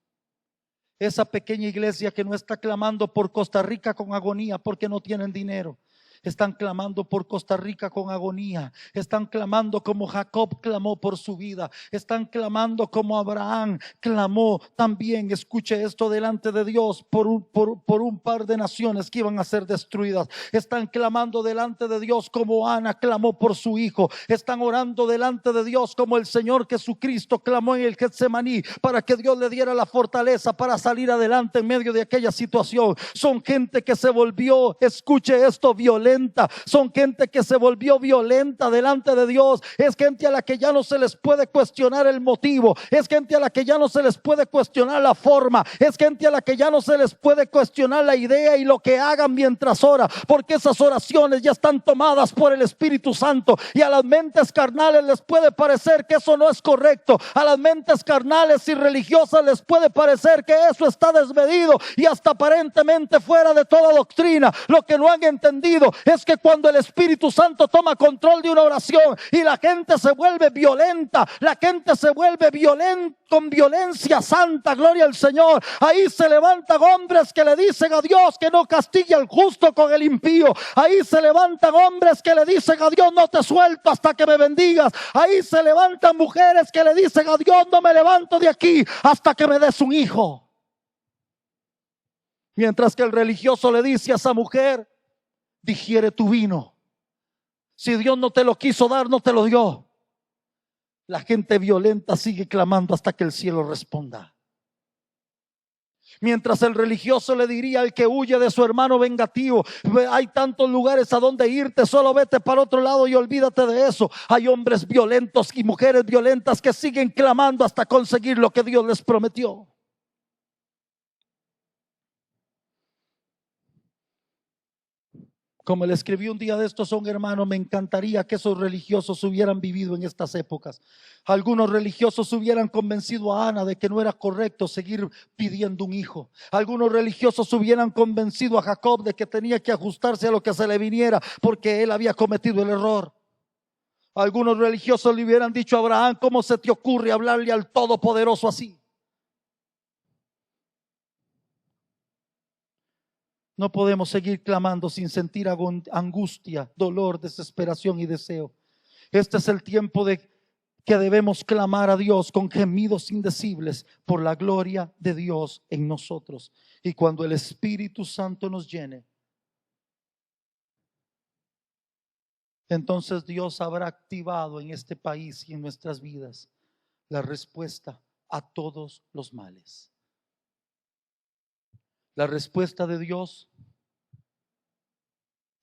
Esa pequeña iglesia que no está clamando por Costa Rica con agonía porque no tienen dinero. Están clamando por Costa Rica con agonía. Están clamando como Jacob clamó por su vida. Están clamando como Abraham clamó también. Escuche esto, delante de Dios por un par de naciones que iban a ser destruidas. Están clamando delante de Dios como Ana clamó por su hijo. Están orando delante de Dios como el Señor Jesucristo clamó en el Getsemaní para que Dios le diera la fortaleza para salir adelante en medio de aquella situación. Son gente que se volvió, escuche esto, violenta. Son gente que se volvió violenta delante de Dios. Es gente a la que ya no se les puede cuestionar el motivo. Es gente a la que ya no se les puede cuestionar la forma. Es gente a la que ya no se les puede cuestionar la idea y lo que hagan mientras ora, porque esas oraciones ya están tomadas por el Espíritu Santo. Y a las mentes carnales les puede parecer que eso no es correcto. A las mentes carnales y religiosas les puede parecer que eso está desmedido y hasta aparentemente fuera de toda doctrina. Lo que no han entendido es que cuando el Espíritu Santo toma control de una oración y la gente se vuelve violenta, la gente se vuelve violenta con violencia santa, gloria al Señor, ahí se levantan hombres que le dicen a Dios que no castigue al justo con el impío. Ahí se levantan hombres que le dicen a Dios: no te suelto hasta que me bendigas. Ahí se levantan mujeres que le dicen a Dios: no me levanto de aquí hasta que me des un hijo. Mientras que el religioso le dice a esa mujer: digiere tu vino. Si Dios no te lo quiso dar, no te lo dio. La gente violenta sigue clamando hasta que el cielo responda. Mientras el religioso le diría al que huye de su hermano vengativo: hay tantos lugares a donde irte, solo vete para otro lado y olvídate de eso. Hay hombres violentos y mujeres violentas que siguen clamando hasta conseguir lo que Dios les prometió. Como le escribí un día de estos a un hermano: me encantaría que esos religiosos hubieran vivido en estas épocas. Algunos religiosos hubieran convencido a Ana de que no era correcto seguir pidiendo un hijo. Algunos religiosos hubieran convencido a Jacob de que tenía que ajustarse a lo que se le viniera porque él había cometido el error. Algunos religiosos le hubieran dicho a Abraham: ¿cómo se te ocurre hablarle al Todopoderoso así? No podemos seguir clamando sin sentir angustia, dolor, desesperación y deseo. Este es el tiempo de que debemos clamar a Dios con gemidos indecibles por la gloria de Dios en nosotros. Y cuando el Espíritu Santo nos llene, entonces Dios habrá activado en este país y en nuestras vidas la respuesta a todos los males. La respuesta de Dios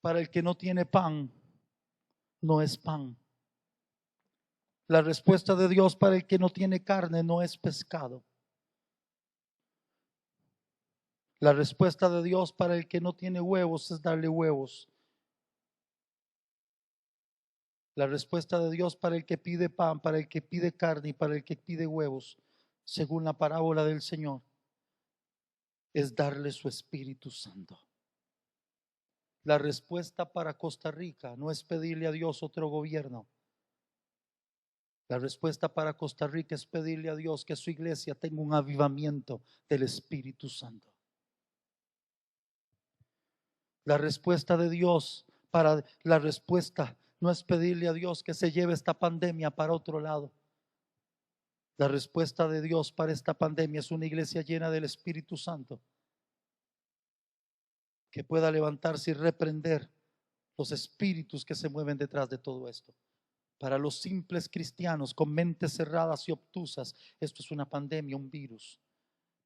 para el que no tiene pan no es pan. La respuesta de Dios para el que no tiene carne no es pescado. La respuesta de Dios para el que no tiene huevos es darle huevos. La respuesta de Dios para el que pide pan, para el que pide carne y para el que pide huevos según la parábola del Señor, es darle su Espíritu Santo. La respuesta para Costa Rica no es pedirle a Dios otro gobierno. La respuesta para Costa Rica es pedirle a Dios que su iglesia tenga un avivamiento del Espíritu Santo. La respuesta de Dios para la respuesta no es pedirle a Dios que se lleve esta pandemia para otro lado. La respuesta de Dios para esta pandemia es una iglesia llena del Espíritu Santo, que pueda levantarse y reprender los espíritus que se mueven detrás de todo esto. Para los simples cristianos con mentes cerradas y obtusas, esto es una pandemia, un virus.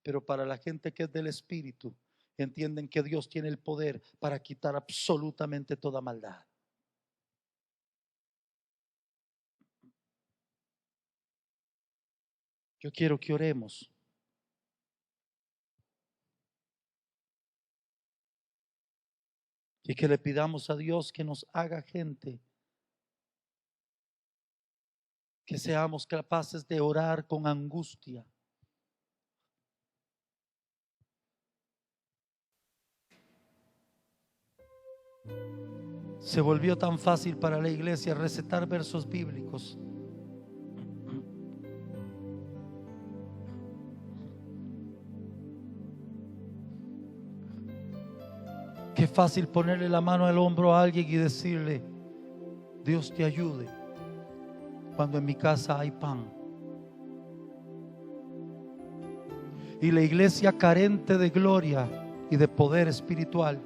Pero para la gente que es del Espíritu, entienden que Dios tiene el poder para quitar absolutamente toda maldad. Yo quiero que oremos. Y que le pidamos a Dios que nos haga gente, que seamos capaces de orar con angustia. Se volvió tan fácil para la iglesia recetar versos bíblicos. Qué fácil ponerle la mano al hombro a alguien y decirle: Dios te ayude, cuando en mi casa hay pan. Y la iglesia carente de gloria y de poder espiritual.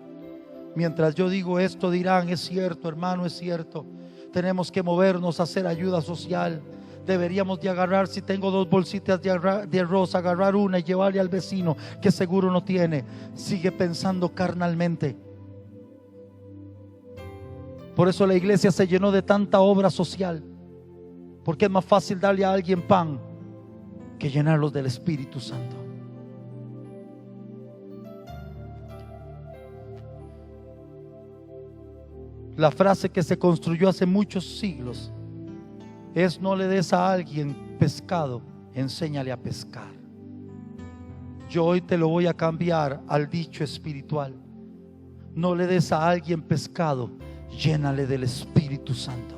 Mientras yo digo esto dirán: es cierto, hermano, es cierto. Tenemos que movernos a hacer ayuda social. Deberíamos de agarrar, si tengo 2 bolsitas de arroz, agarrar una y llevarle al vecino que seguro no tiene. Sigue pensando carnalmente. Por eso la iglesia se llenó de tanta obra social, porque es más fácil darle a alguien pan que llenarlos del Espíritu Santo. La frase que se construyó hace muchos siglos es: no le des a alguien pescado, enséñale a pescar. Yo hoy te lo voy a cambiar al dicho espiritual: no le des a alguien pescado, llénale del Espíritu Santo.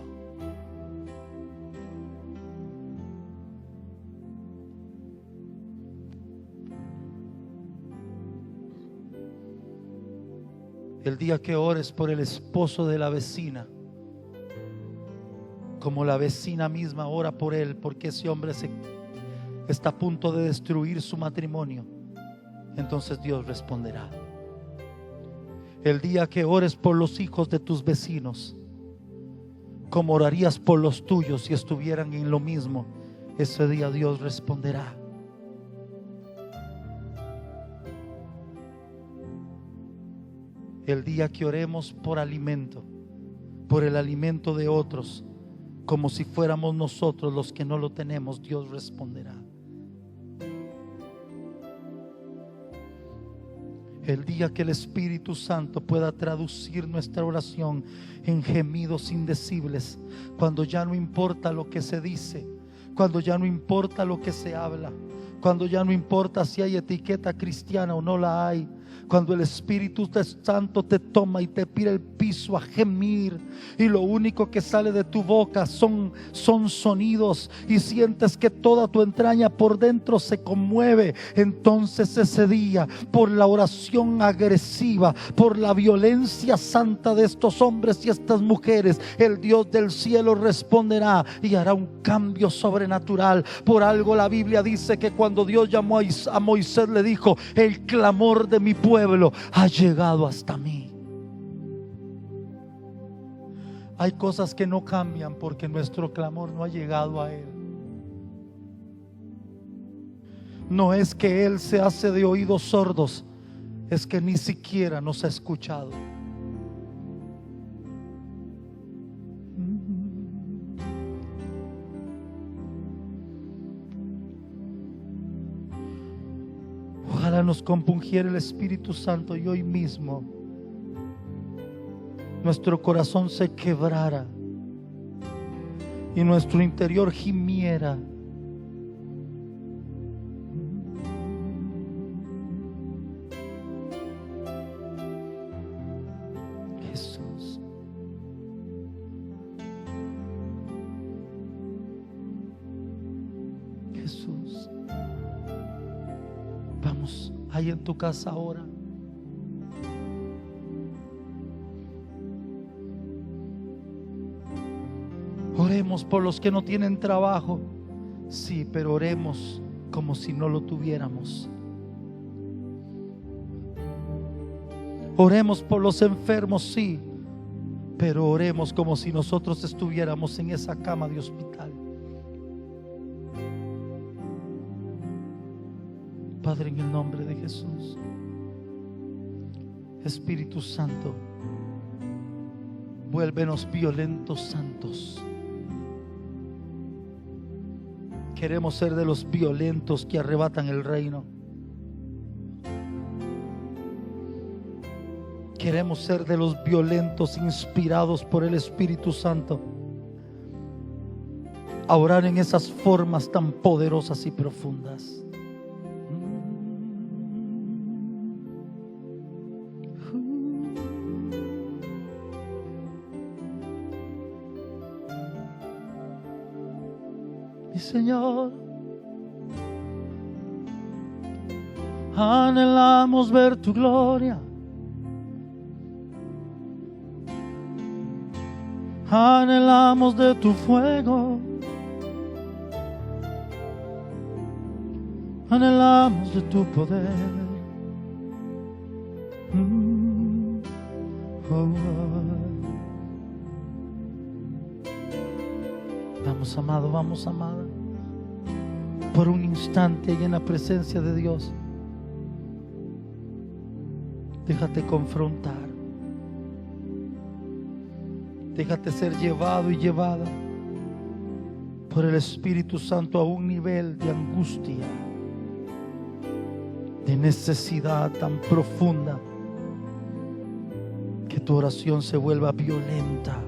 El día que ores por el esposo de la vecina, como la vecina misma ora por él, porque ese hombre está a punto de destruir su matrimonio, entonces Dios responderá. El día que ores por los hijos de tus vecinos, como orarías por los tuyos si estuvieran en lo mismo, ese día Dios responderá. El día que oremos por alimento, por el alimento de otros, como si fuéramos nosotros los que no lo tenemos, Dios responderá. El día que el Espíritu Santo pueda traducir nuestra oración en gemidos indecibles, cuando ya no importa lo que se dice, cuando ya no importa lo que se habla, cuando ya no importa si hay etiqueta cristiana o no la hay, cuando el Espíritu Santo te toma y te tira el piso a gemir, y lo único que sale de tu boca son sonidos, y sientes que toda tu entraña por dentro se conmueve, entonces ese día, por la oración agresiva, por la violencia santa de estos hombres y estas mujeres, el Dios del cielo responderá y hará un cambio sobrenatural. Por algo la Biblia dice que cuando Dios llamó a Moisés, le dijo: el clamor de mi pueblo ha llegado hasta mí. Hay cosas que no cambian porque nuestro clamor no ha llegado a Él. No es que Él se hace de oídos sordos, es que ni siquiera nos ha escuchado. Ojalá nos compungiera el Espíritu Santo y hoy mismo nuestro corazón se quebrara y nuestro interior gimiera Jesús. Vamos, ahí en tu casa ahora. Oremos por los que no tienen trabajo. Sí, pero oremos como si no lo tuviéramos. Oremos por los enfermos, sí, pero oremos como si nosotros estuviéramos en esa cama de hospital. Padre, en el nombre de Jesús, Espíritu Santo, vuélvenos violentos santos. Queremos ser de los violentos que arrebatan el reino. Queremos ser de los violentos inspirados por el Espíritu Santo a orar en esas formas tan poderosas y profundas. Mi Señor, anhelamos ver tu gloria. Anhelamos de tu fuego, anhelamos de tu poder. Vamos, amado, vamos, amada, por un instante y en la presencia de Dios. Déjate confrontar. Déjate ser llevado y llevada por el Espíritu Santo a un nivel de angustia, de necesidad tan profunda, que tu oración se vuelva violenta.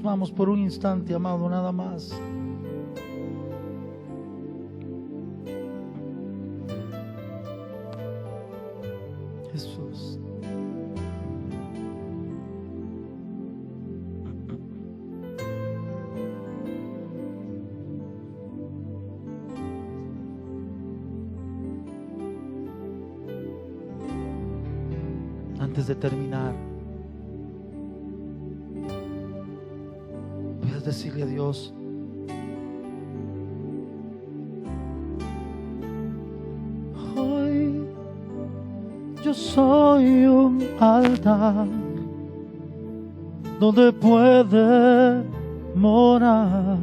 Vamos por un instante, amado, nada más. Jesús. Antes de terminar, decirle a Dios: hoy yo soy un altar donde puede morar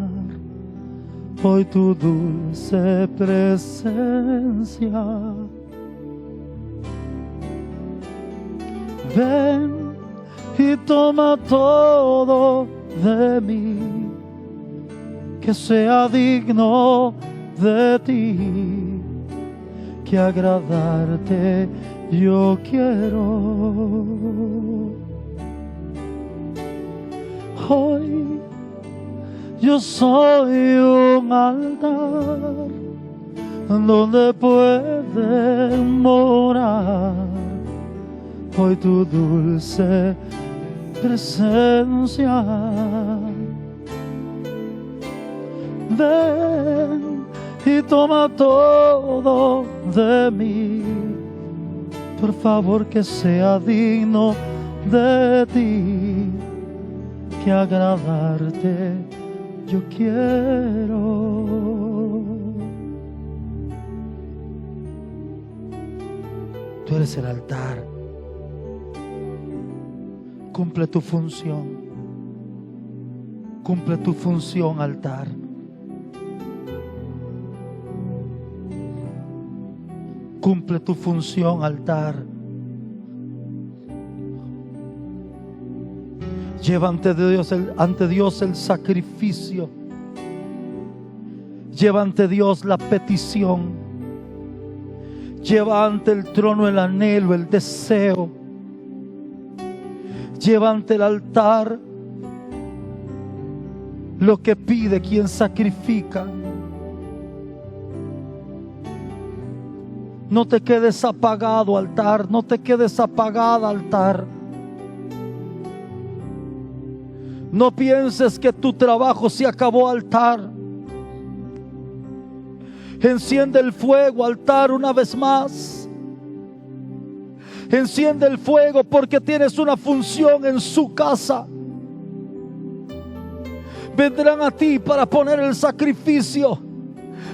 hoy tu dulce presencia. Ven y toma todo de mí, que sea digno de ti, que agradarte yo quiero. Hoy yo soy un altar donde puede morar hoy tu dulce presencia. Ven y toma todo de mí, por favor, que sea digno de ti, que agradarte yo quiero. Tú eres el altar. Cumple tu función. Cumple tu función, altar. Cumple tu función, altar. Lleva ante Dios el sacrificio. Lleva ante Dios la petición. Lleva ante el trono el anhelo, el deseo. Lleva ante el altar lo que pide quien sacrifica. No te quedes apagado, altar. No te quedes apagada, altar. No pienses que tu trabajo se acabó, altar. Enciende el fuego, altar, una vez más. Enciende el fuego porque tienes una función en su casa. Vendrán a ti para poner el sacrificio.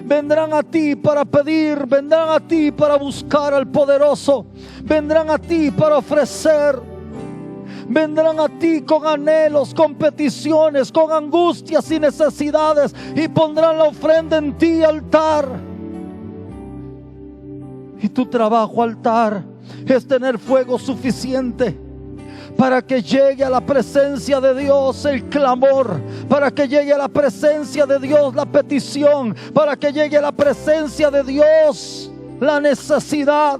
Vendrán a ti para pedir. Vendrán a ti para buscar al poderoso. Vendrán a ti para ofrecer. Vendrán a ti con anhelos, con peticiones, con angustias y necesidades, y pondrán la ofrenda en ti, altar. Y tu trabajo, altar, es tener fuego suficiente para que llegue a la presencia de Dios el clamor, para que llegue a la presencia de Dios la petición, para que llegue a la presencia de Dios la necesidad.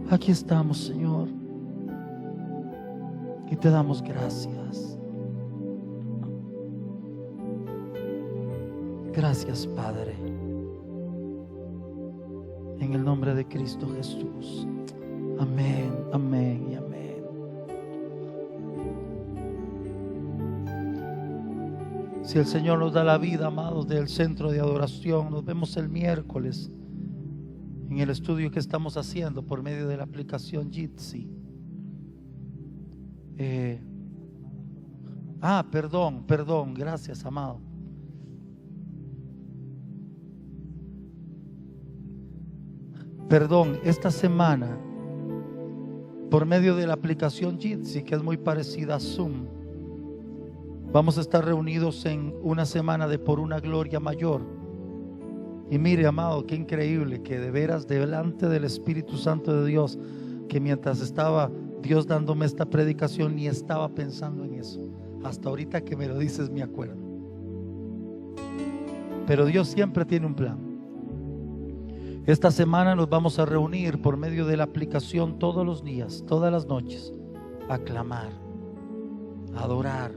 Aquí estamos, Señor, y te damos gracias. Gracias, Padre, en el nombre de Cristo Jesús. Amén, amén y amén. Si el Señor nos da la vida, amados, del centro de adoración, nos vemos el miércoles en el estudio que estamos haciendo por medio de la aplicación Jitsi. Perdón, gracias, amado. Perdón, esta semana por medio de la aplicación Jitsi, que es muy parecida a Zoom, vamos a estar reunidos en una semana de Por una Gloria Mayor. Y mire, amado, qué increíble que de veras delante del Espíritu Santo de Dios, que mientras estaba Dios dándome esta predicación ni estaba pensando en eso. Hasta ahorita que me lo dices me acuerdo. Pero Dios siempre tiene un plan. Esta semana nos vamos a reunir por medio de la aplicación todos los días, todas las noches, a clamar, a adorar.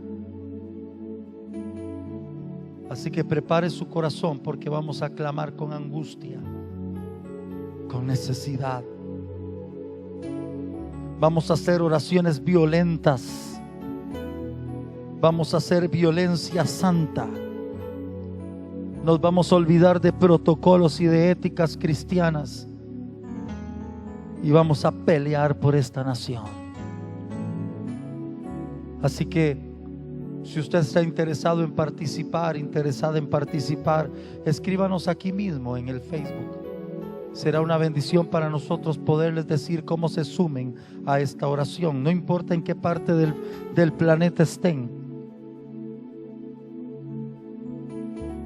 Así que prepare su corazón porque vamos a clamar con angustia, con necesidad. Vamos a hacer oraciones violentas. Vamos a hacer violencia santa. Nos vamos a olvidar de protocolos y de éticas cristianas. Y vamos a pelear por esta nación. Así que si usted está interesada en participar, escríbanos aquí mismo en el Facebook. Será una bendición para nosotros poderles decir cómo se sumen a esta oración. No importa en qué parte del planeta estén.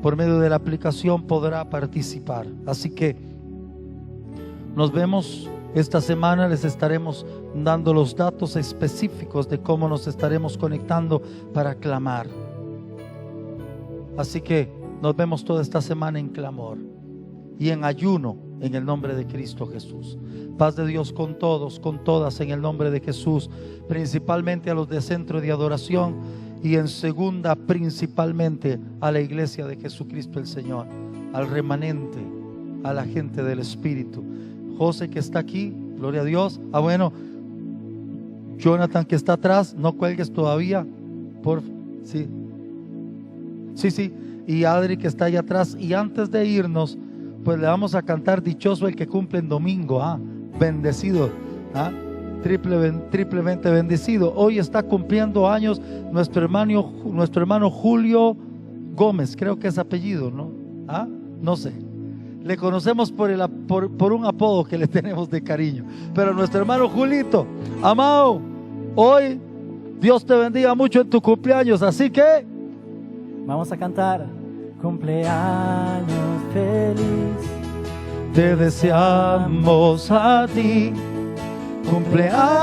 Por medio de la aplicación podrá participar. Así que nos vemos esta semana. Les estaremos dando los datos específicos de cómo nos estaremos conectando para clamar. Así que nos vemos toda esta semana en clamor y en ayuno en el nombre de Cristo Jesús. Paz de Dios con todos, con todas en el nombre de Jesús, principalmente a los de centro de adoración y en segunda principalmente a la iglesia de Jesucristo el Señor, al remanente, a la gente del Espíritu. José que está aquí, gloria a Dios. Bueno, Jonathan que está atrás, no cuelgues todavía, sí. Y Adri que está allá atrás. Y antes de irnos, pues le vamos a cantar Dichoso el que cumple en domingo, bendecido, triplemente bendecido. Hoy está cumpliendo años nuestro hermano Julio Gómez, creo que es apellido, ¿no? No sé. Le conocemos por un apodo que le tenemos de cariño. Pero nuestro hermano Julito, amado, hoy Dios te bendiga mucho en tu cumpleaños. Así que vamos a cantar. Cumpleaños feliz, te deseamos a ti. Cumpleaños